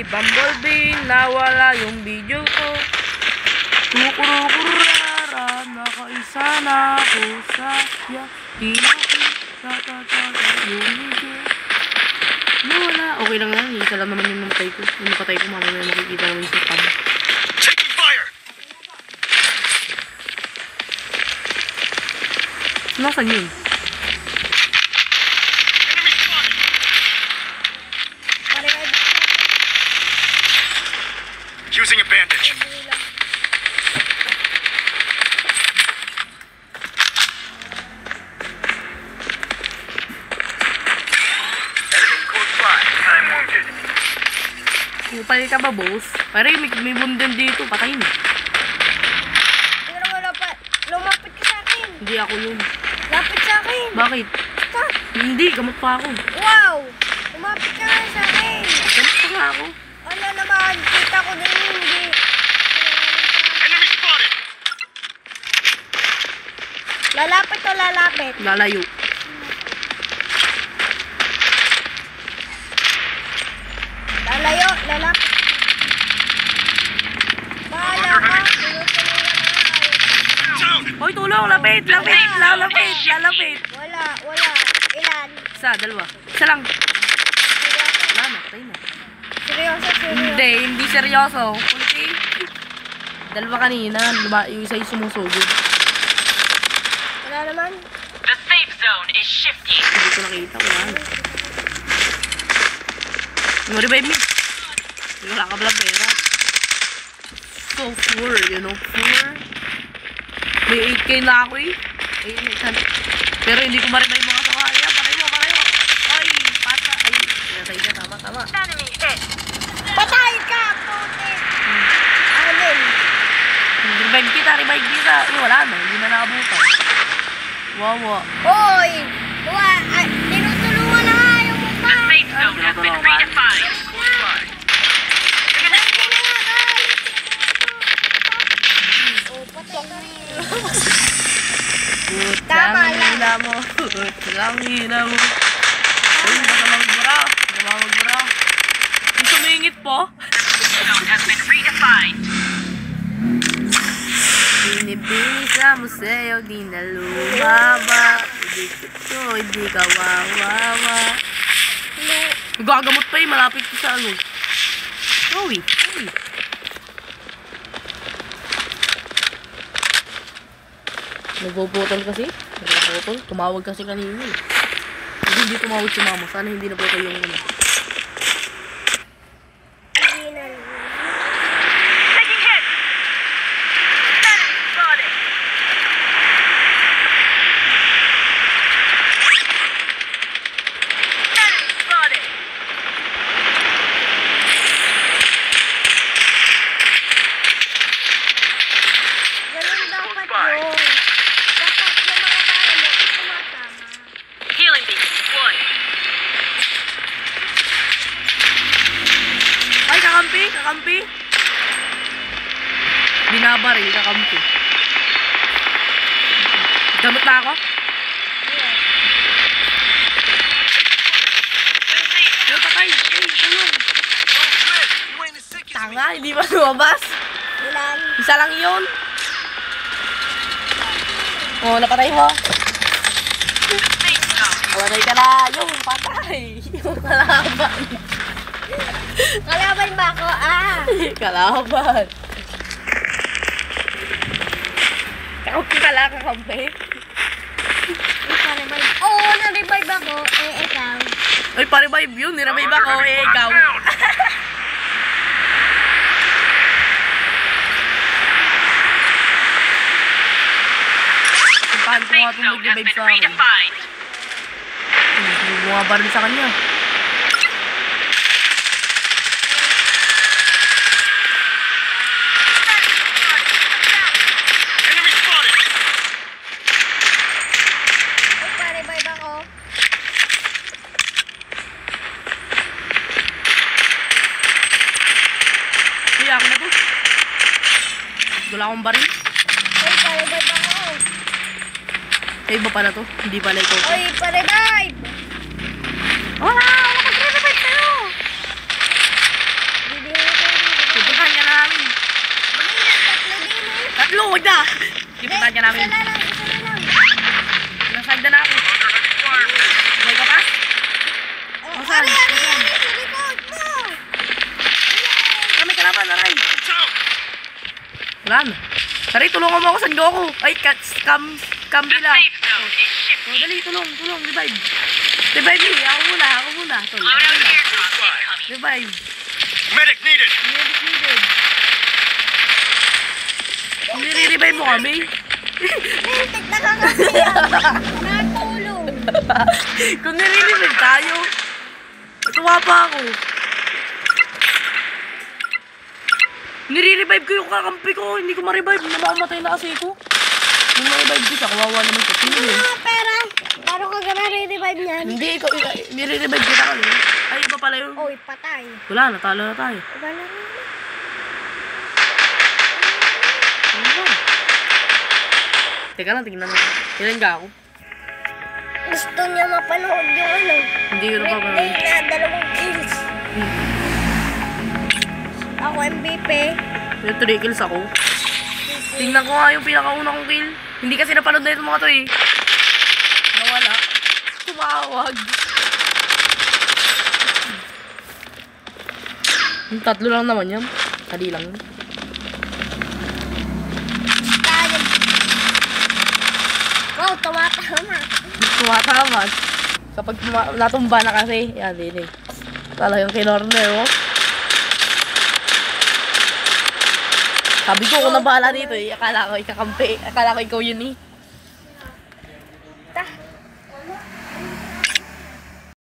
Bumblebee, nawala yung video ko. Kukururara, nakaisa na ako sa di nakita yung video. Nawala. Okay lang yan. Isa lang naman yung namatay ko. Yung napatay ko, mamaya makikita naman sa pub. Taking fire! Nasaan yun? Using a bandage. Enemy close by. I'm wounded. Kupal ka ba, boss? Pare, may bundan dito. Patayin. Pero wala pa. Lumapit ka sa akin. Hindi ako yun. Lapit sa akin. Bakit? Stop. Hindi, gamot pa ako. Wow. Lumapit ka nga sa akin. Gamot pa nga ako. Ano naman? Kita ko din hindi. Enemy spotted. Lalapit o lalapit? Lalayo. Lalayo, lalapit. Bahala ka. Tinutulungan na nga. Down. Hoy, tulong! Lapit! Lapit! Lalapit! Lalapit! Wala. Ilan? Isa, dalawa. Isa lang. Seryoso? Wala na, patay na. Seryoso? Hindi seryoso. Kulti. Dalawa kanina, yung isa yung sumusugod. Wala naman. The safe zone is shifting. Hindi ko nakita, wala na. Revive me. Wala ka pala pera. So poor, you know, poor. May 8k na ako eh. Pero hindi ko ma-revive mga sawaya. Patay mo. Ay, pata. Ay, pinatay ka, tama. Enemy hit. Patay ka, puti. Ako din. Revive kita. Wala na, hindi na nakabutan. Wawa. Hoy! Tinutulungan na nga yung mukha. The safe zone has been redefined. Close by. Tama lang. Putlang hina mo. Uy, baka magbura. Yung sumingit po. The zone has been redefined. Binibinis sa museo, di na lumaba. Hindi ka wawawa. Gagamot pa eh, malapit ko sa ano. Uy. Nagbubutol kasi. Tumawag kasi kanina eh. Hindi tumawag si mama. Sana hindi na po kayo yung ano. Taking hit. Enemy spotted. Enemy spotted. Ganun dapat yung... Dapat yung mga kaya mo, tumatama. Healing beam deployed. Ay, kakampi. Binabaril, kakampi. Gamot na ako? Ay, patay. Ay, tulong. Tanga, hindi ba lumabas? Ilan? Isa lang yun. Oh, napatay mo. Safe zone. Patay ka na. Yung patay. Yung kalaban. Kalaban ba ako? Kalaban. Kakampi ka lang, kakampi. Oo, na-revive ako. Ikaw. Ay, pa-revive yun. Nirevive ako. Ikaw. Paano ko nga Safe itong zone has mag-revive been sa akin? redefined. Hindi bumabaril sa kanya. Enemy spotted. Pa-revive ako. Uy, ako na to. Wala akong baril. Pa-revive ako. Ay, iba pala to. Hindi pala ikaw. Oy, pa-revive! Wala! Wala mag-revive sa'yo! Ipuntahan ka namin. Isa na lang. Nasagda na ako. Buhay ka pa? Oh, Saan? Ari, sa likod mo. Kami kalaban, aray. Wala na. Tari, tulungan mo ako, San Goku. Ay, Kambila. Safe zone is shifting. Oh, dali, tulong, revive. Revive me, ako muna. Tol, ako Loadout muna. airdrop incoming. Revive. Medic needed. Medic needed. Nire-revive mo kami. Mintik na ka kasi yan. Natulong. Kung nire-revive tayo, tuwa pa ako. Nire-revive ko yung kakampi ko, hindi ko ma-revive. Namamatay na kasi ko. Nung ma-revive ko siya, kawawa naman siya. Sino yun? Mga pera. Paano ka gana re-revive niyan? Hindi, nire-revive kita kami. Ay, iba pala yun. Oy, patay. Wala, natalo na tayo. Iba na rin. Ano ba? Teka lang, tingnan mo. Ilan ka ako? Gusto niya mapanood yung ano. Hindi ko na pa Replay na 2 kills. Ako MVP. Yung 3 kills ako. Tingnan ko nga yung pinakauna kong kill. Hindi kasi napanood na itong mga to eh. Nawala. Tumawag. Yung 3 lang naman yan. Kali lang yun. Tayo. Wow, tumatama. Tumataman. Kapag natumba na kasi, yan din eh. Talagang kinorner mo. Sabi ko, kung nabahala dito eh. Akala ko ikakampi. Akala ko ikaw yun eh.